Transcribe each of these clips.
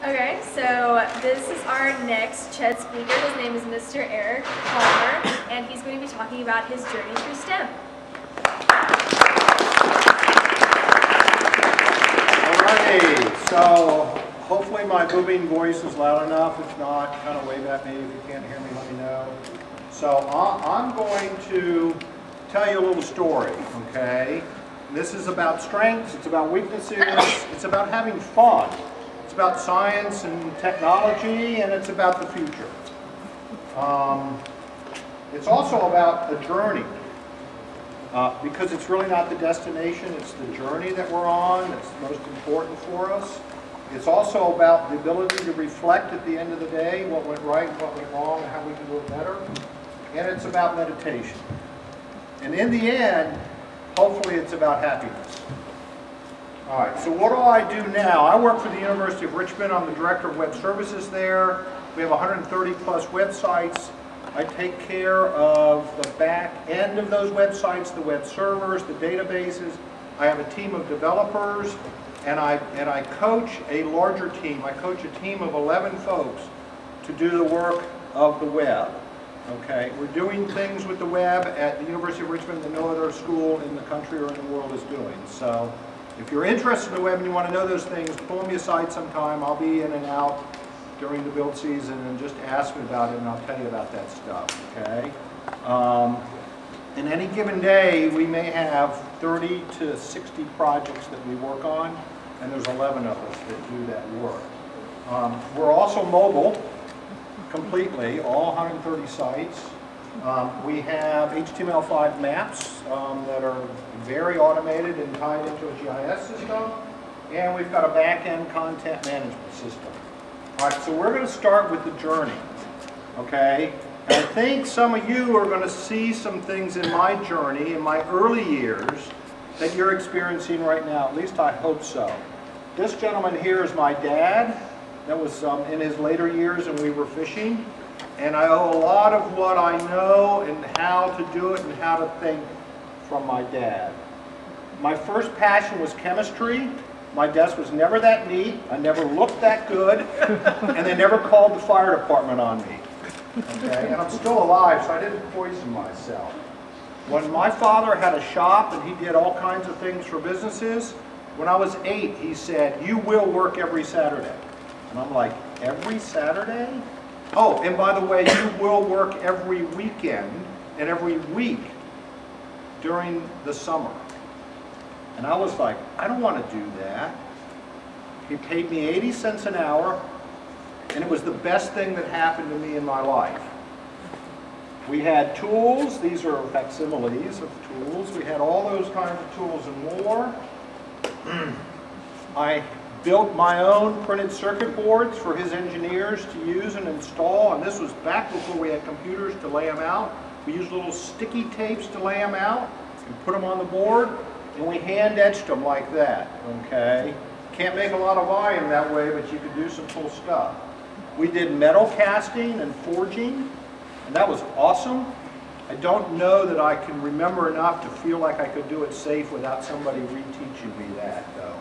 Okay, so this is our next Ched speaker. His name is Mr. Eric Palmer, and he's going to be talking about his journey through STEM. Alrighty, so hopefully my booming voice is loud enough. If not, kind of wave at me. If you can't hear me, let me know. So I'm going to tell you a little story, okay? This is about strengths, it's about weaknesses, it's about having fun. It's about science and technology, and it's about the future. It's also about a journey, because it's really not the destination, it's the journey that we're on that's most important for us. It's also about the ability to reflect at the end of the day what went right, what went wrong, and how we can do it better. And it's about meditation. And in the end, hopefully it's about happiness. All right, so what do I do now? I work for the University of Richmond. I'm the Director of Web Services there. We have 130 plus websites. I take care of the back end of those websites, the web servers, the databases. I have a team of developers, and I coach a larger team. I coach a team of 11 folks to do the work of the web. Okay, we're doing things with the web at the University of Richmond that no other school in the country or in the world is doing. So if you're interested in the web and you want to know those things, pull me aside sometime. I'll be in and out during the build season, and just ask me about it and I'll tell you about that stuff, okay? In any given day, we may have 30 to 60 projects that we work on, and there's 11 of us that do that work. We're also mobile. Completely, all 130 sites. We have HTML5 maps that are very automated and tied into a GIS system. And we've got a back-end content management system. All right, so we're going to start with the journey, okay? And I think some of you are going to see some things in my journey, in my early years, that you're experiencing right now. At least I hope so. This gentleman here is my dad. That was in his later years, and we were fishing. And I owe a lot of what I know and how to do it and how to think from my dad. My first passion was chemistry. My desk was never that neat. I never looked that good. And they never called the fire department on me. Okay? And I'm still alive, so I didn't poison myself. When my father had a shop and he did all kinds of things for businesses, when I was 8, he said, "You will work every Saturday." And I'm like, every Saturday? Oh, and by the way, you will work every weekend and every week during the summer. And I was like, I don't want to do that. He paid me 80 cents an hour, and it was the best thing that happened to me in my life. We had tools. These are facsimiles of tools. We had all those kinds of tools and more. I built my own printed circuit boards for his engineers to use and install, and this was back before we had computers to lay them out. We used little sticky tapes to lay them out and put them on the board, and we hand etched them like that, okay? Can't make a lot of volume that way, but you could do some cool stuff. We did metal casting and forging, and that was awesome. I don't know that I can remember enough to feel like I could do it safe without somebody reteaching me that, though.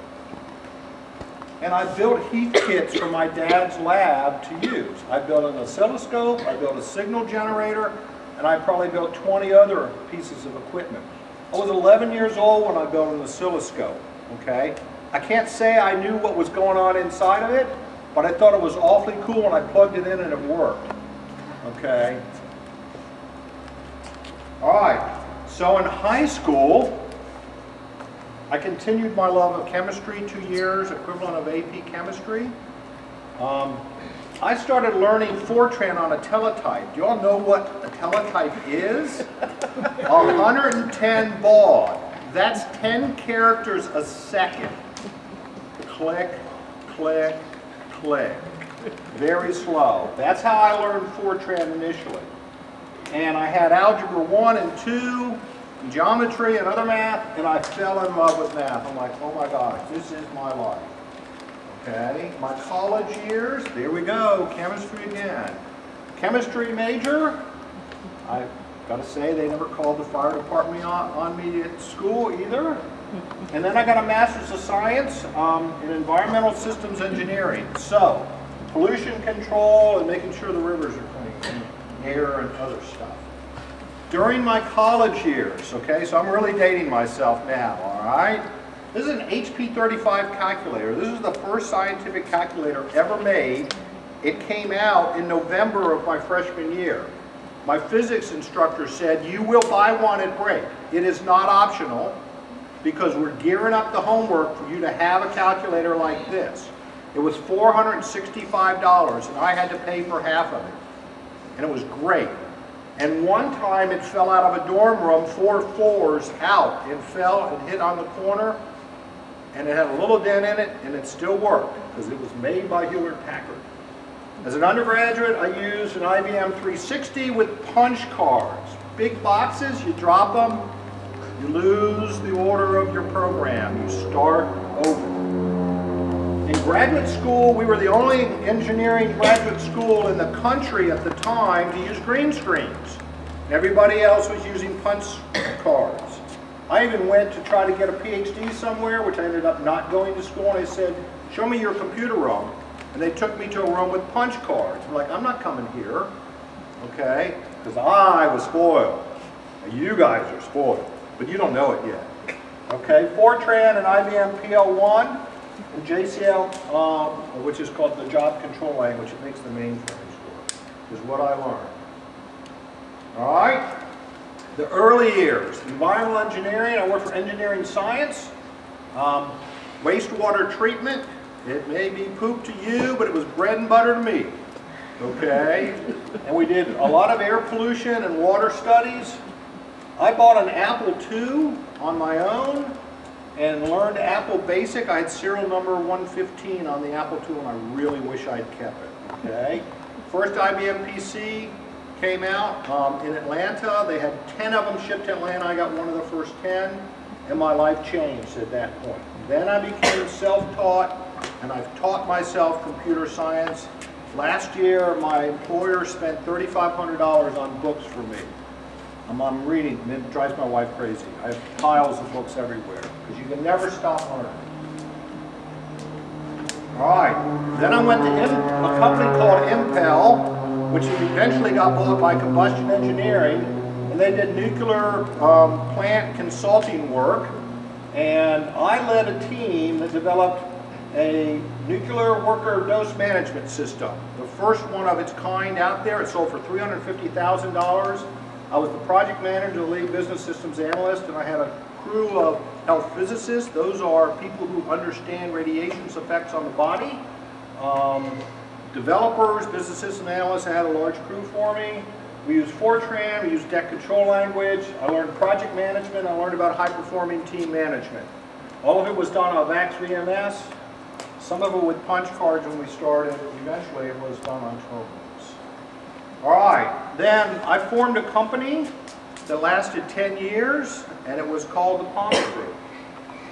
And I built heat kits for my dad's lab to use. I built an oscilloscope, I built a signal generator, and I probably built 20 other pieces of equipment. I was 11 years old when I built an oscilloscope, okay? I can't say I knew what was going on inside of it, but I thought it was awfully cool when I plugged it in and it worked, okay? All right, so in high school, I continued my love of chemistry, 2 years, equivalent of AP chemistry. I started learning Fortran on a teletype. Do you all know what a teletype is? 110 baud. That's 10 characters a second. Click, click, click. Very slow. That's how I learned Fortran initially. And I had Algebra 1 and 2, geometry and other math, and I fell in love with math. I'm like, oh my gosh, this is my life. Okay, my college years, there we go, chemistry again. Chemistry major, I've got to say they never called the fire department on me at school either. And then I got a Master's of Science in Environmental Systems Engineering. So, pollution control and making sure the rivers are clean, and air and other stuff. During my college years, okay, so I'm really dating myself now, all right? This is an HP 35 calculator. This is the first scientific calculator ever made. It came out in November of my freshman year. My physics instructor said, you will buy one at break. It is not optional because we're gearing up the homework for you to have a calculator like this. It was $465 and I had to pay for half of it. And it was great. And one time it fell out of a dorm room 4 floors out. It fell and hit on the corner and it had a little dent in it and it still worked because it was made by Hewlett-Packard. As an undergraduate, I used an IBM 360 with punch cards. Big boxes, you drop them, you lose the order of your program. You start over. In graduate school, we were the only engineering graduate school in the country at the time to use green screens. Everybody else was using punch cards. I even went to try to get a PhD somewhere, which I ended up not going to school, and I said, show me your computer room. And they took me to a room with punch cards. I'm like, I'm not coming here, okay? Because I was spoiled. And you guys are spoiled, but you don't know it yet. Okay, Fortran and IBM PL1 and JCL, which is called the job control language. It makes the mainframes work, is what I learned. All right, the early years, environmental engineering. I worked for engineering science, wastewater treatment. It may be poop to you, but it was bread and butter to me, okay? And we did a lot of air pollution and water studies. I bought an Apple II on my own and learned Apple Basic. I had serial number 115 on the Apple II, and I really wish I'd kept it, okay? First IBM PC came out in Atlanta. They had 10 of them shipped to Atlanta. I got one of the first 10, and my life changed at that point. Then I became self-taught, and I've taught myself computer science. Last year, my employer spent $3,500 on books for me. I'm reading, and it drives my wife crazy. I have piles of books everywhere, because you can never stop learning. All right, then I went to a company called Impel, which eventually got bought by Combustion Engineering, and they did nuclear plant consulting work, and I led a team that developed a nuclear worker dose management system. The first one of its kind out there. It sold for $350,000. I was the project manager, the lead business systems analyst, and I had a crew of health physicists. Those are people who understand radiation's effects on the body. Developers, business system analysts. I had a large crew for me. We used Fortran, we used deck control language. I learned project management. I learned about high-performing team management. All of it was done on VAX VMS. Some of it with punch cards when we started. Eventually it was done on terminals. All right, then I formed a company that lasted 10 years, and it was called the Palmer Group.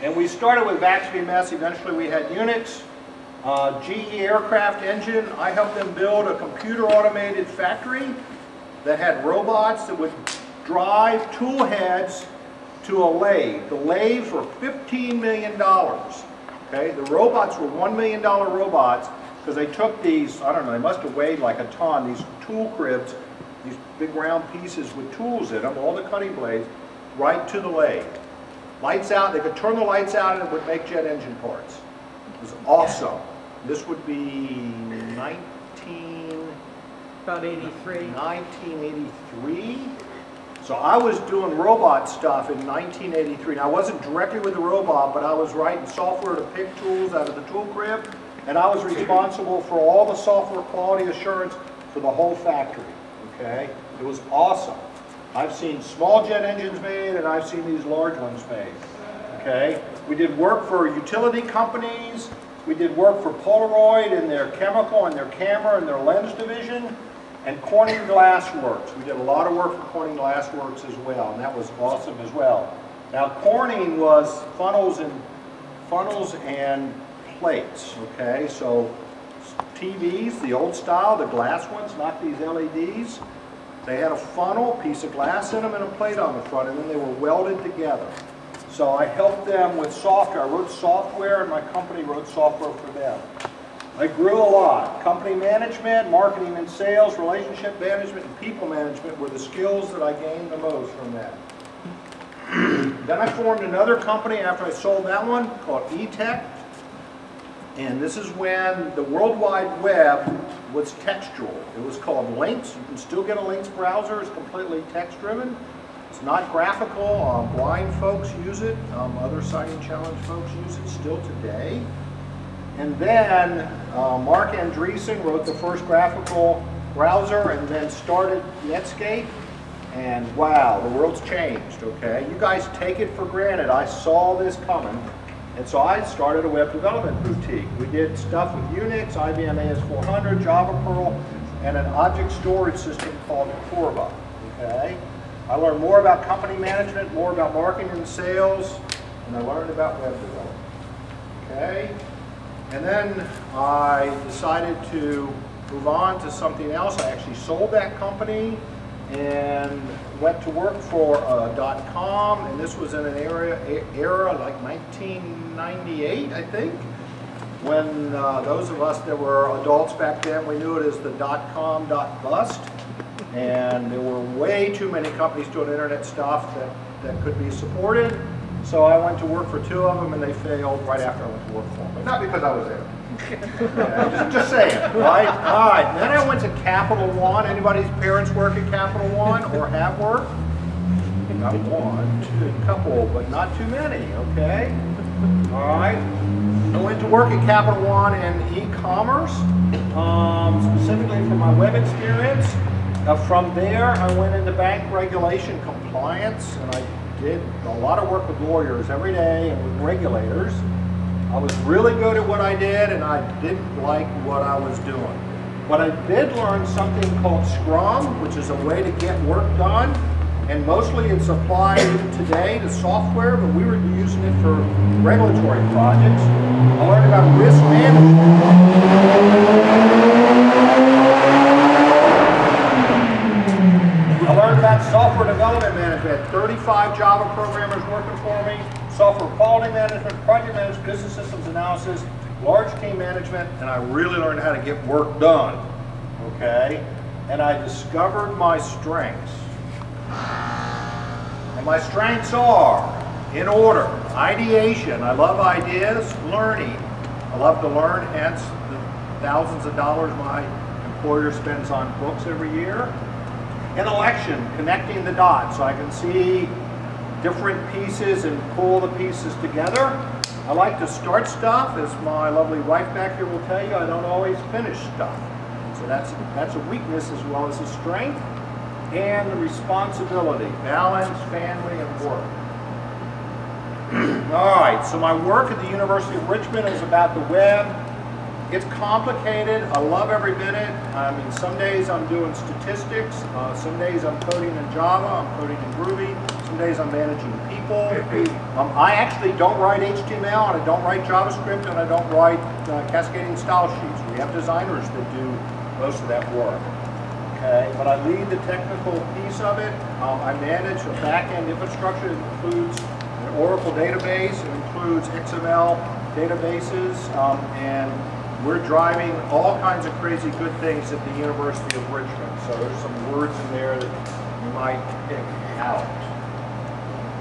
And we started with VAX VMS. Eventually we had Unix, GE aircraft engine. I helped them build a computer automated factory that had robots that would drive tool heads to a lathe. The lathes were $15 million. Okay, the robots were $1 million robots because they took these, I don't know, they must have weighed like a ton, these tool cribs, these big round pieces with tools in them, all the cutting blades, right to the lathe. Lights out, they could turn the lights out and it would make jet engine parts. It was awesome. This would be About 83. 1983. So I was doing robot stuff in 1983. Now I wasn't directly with the robot, but I was writing software to pick tools out of the tool crib, and I was responsible for all the software quality assurance for the whole factory, okay? It was awesome. I've seen small jet engines made, and I've seen these large ones made, okay? We did work for utility companies. We did work for Polaroid in their chemical and their camera and their lens division. And Corning Glass Works. We did a lot of work for Corning Glass Works as well, and that was awesome as well. Now Corning was funnels and plates, okay? So TVs, the old style, the glass ones, not these LEDs. They had a funnel, piece of glass in them, and a plate on the front, and then they were welded together. So I helped them with software. I wrote software, and my company wrote software for them. I grew a lot. Company management, marketing and sales, relationship management, and people management were the skills that I gained the most from that. Then I formed another company after I sold that one called eTech. And this is when the World Wide Web was textual. It was called Lynx. You can still get a Lynx browser. It's completely text-driven. It's not graphical. Blind folks use it. Other sighting challenge folks use it still today. And then Mark Andreessen wrote the first graphical browser and then started Netscape. And wow, the world's changed, okay? You guys take it for granted. I saw this coming. And so I started a web development boutique. We did stuff with Unix, IBM AS400, Java Perl, and an object storage system called Corva, okay? I learned more about company management, more about marketing and sales, and I learned about web development, okay? And then I decided to move on to something else. I actually sold that company and went to work for .com, and this was in an era like 1998, I think, when those of us that were adults back then, we knew it as the .com .bust, and there were way too many companies doing internet stuff that could be supported. So I went to work for two of them, and they failed right after I went to work for them, but not because I was there. Yeah, just saying, right? All right, then I went to Capital One. Anybody's parents work at Capital One or have worked? Got one, two, a couple, but not too many, okay? All right. I went to work at Capital One in e-commerce, specifically for my web experience. From there, I went into bank regulation compliance, and I did a lot of work with lawyers every day and with regulators. I was really good at what I did, and I didn't like what I was doing. But I did learn something called Scrum, which is a way to get work done, and mostly it's applied today to software, but we were using it for regulatory projects. I learned about risk management. I learned about software development management. 35 Java programmers working for me. Software quality management, project management, business systems analysis, large team management, and I really learned how to get work done, okay? And I discovered my strengths. And my strengths are, in order, ideation. I love ideas. Learning. I love to learn, hence the thousands of dollars my employer spends on books every year. Intellection, connecting the dots so I can see different pieces and pull the pieces together. I like to start stuff, as my lovely wife back here will tell you. I don't always finish stuff. So that's a weakness as well as a strength. And the responsibility, balance, family, and work. All right, so my work at the University of Richmond is about the web. It's complicated. I love every minute. I mean, some days I'm doing statistics. Some days I'm coding in Java. I'm coding in Groovy. Some days I'm managing people. I actually don't write HTML, and I don't write JavaScript, and I don't write cascading style sheets. We have designers that do most of that work. Okay, but I lead the technical piece of it. I manage a back-end infrastructure that includes an Oracle database. It includes XML databases, and we're driving all kinds of crazy good things at the University of Richmond. So there's some words in there that you might pick out.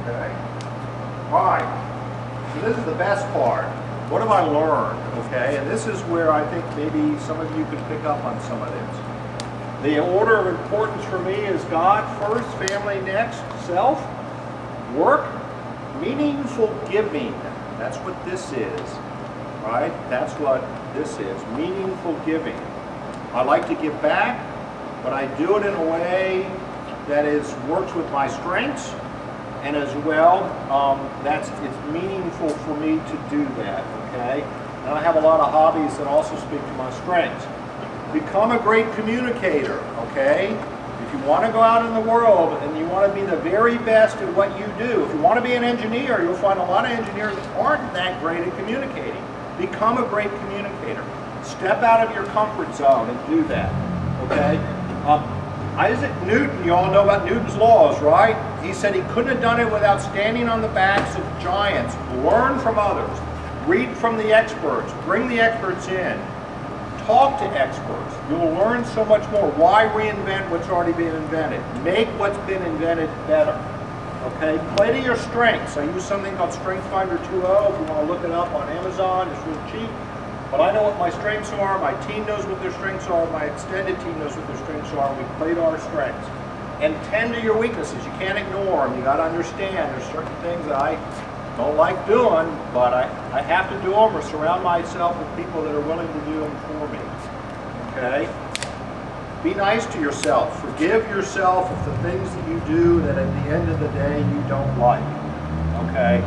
Okay? All right. So this is the best part. What have I learned? Okay? And this is where I think maybe some of you could pick up on some of this. The order of importance for me is God first, family next, self, work, meaningful giving. That's what this is. Right? That's what this is, meaningful giving. I like to give back, but I do it in a way that works with my strengths, and as well, it's meaningful for me to do that, okay? And I have a lot of hobbies that also speak to my strengths. Become a great communicator, okay? If you want to go out in the world and you want to be the very best at what you do, if you want to be an engineer, you'll find a lot of engineers that aren't that great at communicating. Become a great communicator. Step out of your comfort zone and do that, okay? Isaac Newton, you all know about Newton's laws, right? He said he couldn't have done it without standing on the backs of giants. Learn from others. Read from the experts. Bring the experts in. Talk to experts. You'll learn so much more. Why reinvent what's already been invented? Make what's been invented better. Okay? Play to your strengths. I use something called Strength Finder 2.0. If you want to look it up on Amazon, it's real cheap. But I know what my strengths are. My team knows what their strengths are. My extended team knows what their strengths are. We play to our strengths. And tend to your weaknesses. You can't ignore them. You got to understand there's certain things that I don't like doing, but I have to do them or surround myself with people that are willing to do them for me. Okay? Be nice to yourself. Forgive yourself of the things that you do that at the end of the day you don't like. Okay?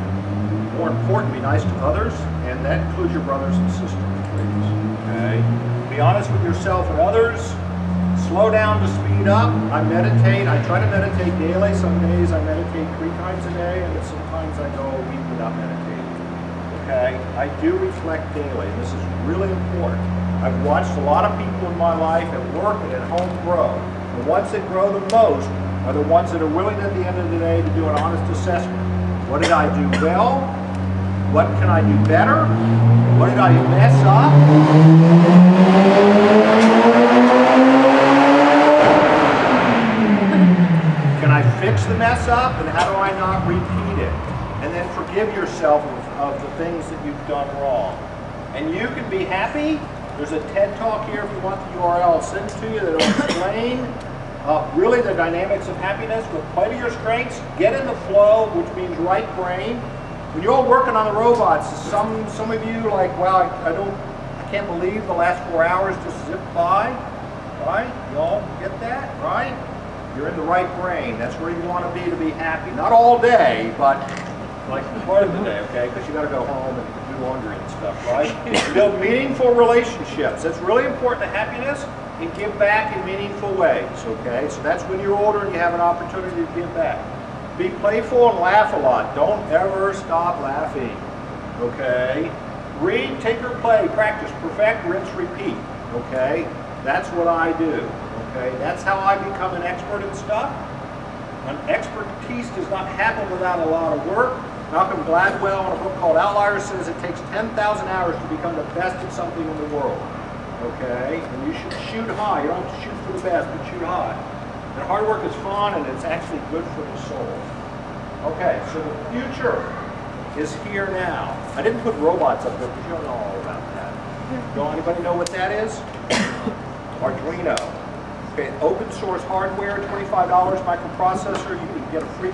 More important, be nice to others, and that includes your brothers and sisters, please. Okay? Be honest with yourself and others. Slow down to speed up. I meditate. I try to meditate daily. Some days I meditate 3 times a day, and sometimes I go a week without meditating. Okay? I do reflect daily, and this is really important. I've watched a lot of people in my life at work and at home grow. The ones that grow the most are the ones that are willing at the end of the day to do an honest assessment. What did I do well? What can I do better? What did I mess up? Can I fix the mess up, and how do I not repeat it? And then forgive yourself of the things that you've done wrong. And you can be happy. There's a TED Talk here if you want the URL. I'll send it to you that'll explain really the dynamics of happiness. But play to your strengths, get in the flow, which means right brain. When you're all working on the robots, some of you like, wow, I can't believe the last 4 hours just zipped by, right? You all get that, right? You're in the right brain. That's where you want to be happy. Not all day, but like part of the day, okay? Because you got to go home and do laundry and stuff, right? Build meaningful relationships. That's really important to happiness, and give back in meaningful ways, okay? So that's when you're older and you have an opportunity to give back. Be playful and laugh a lot. Don't ever stop laughing, okay? Read, take or play, practice, perfect, rinse, repeat, okay? That's what I do, okay? That's how I become an expert in stuff. An expertise does not happen without a lot of work. Malcolm Gladwell in a book called Outliers says it takes 10,000 hours to become the best at something in the world, okay? And you should shoot high. You don't have to shoot for the best, but shoot high. And hard work is fun, and it's actually good for the soul. Okay, so the future is here now. I didn't put robots up there because you don't know all about that. Don't anybody know what that is? Arduino. Okay, open source hardware, $25 microprocessor. You can get a free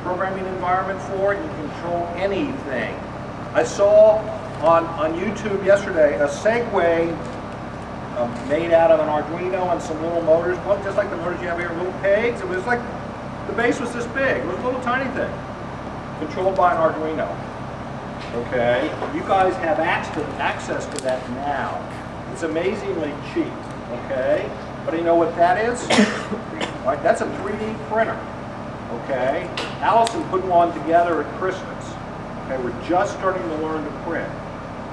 programming environment for it. You can control anything. I saw on YouTube yesterday a Segway made out of an Arduino and some little motors, just like the motors you have here, little pegs. It was like, the base was this big. It was a little tiny thing, controlled by an Arduino. Okay, you guys have access to that now. It's amazingly cheap, okay? But you know what that is? Right, that's a 3D printer, okay? Allison put one together at Christmas. Okay, we're just starting to learn to print.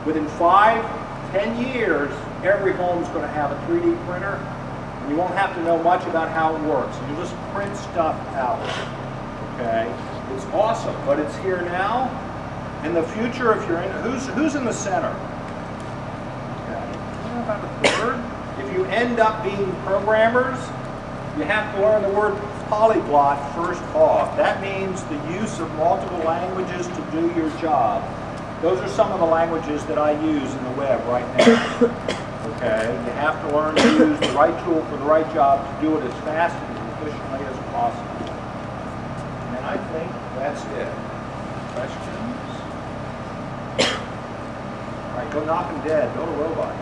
Within 5-10 years, every home's going to have a 3D printer, and you won't have to know much about how it works. You just print stuff out, okay? It's awesome, but it's here now. In the future, if you're in, who's in the center? Okay, about a third. If you end up being programmers, you have to learn the word polyglot first off. That means the use of multiple languages to do your job. Those are some of the languages that I use in the web right now. Okay, you have to learn to use the right tool for the right job to do it as fast and as efficiently as possible. And I think that's it. Questions? All right, go knock 'em dead. Build a robot.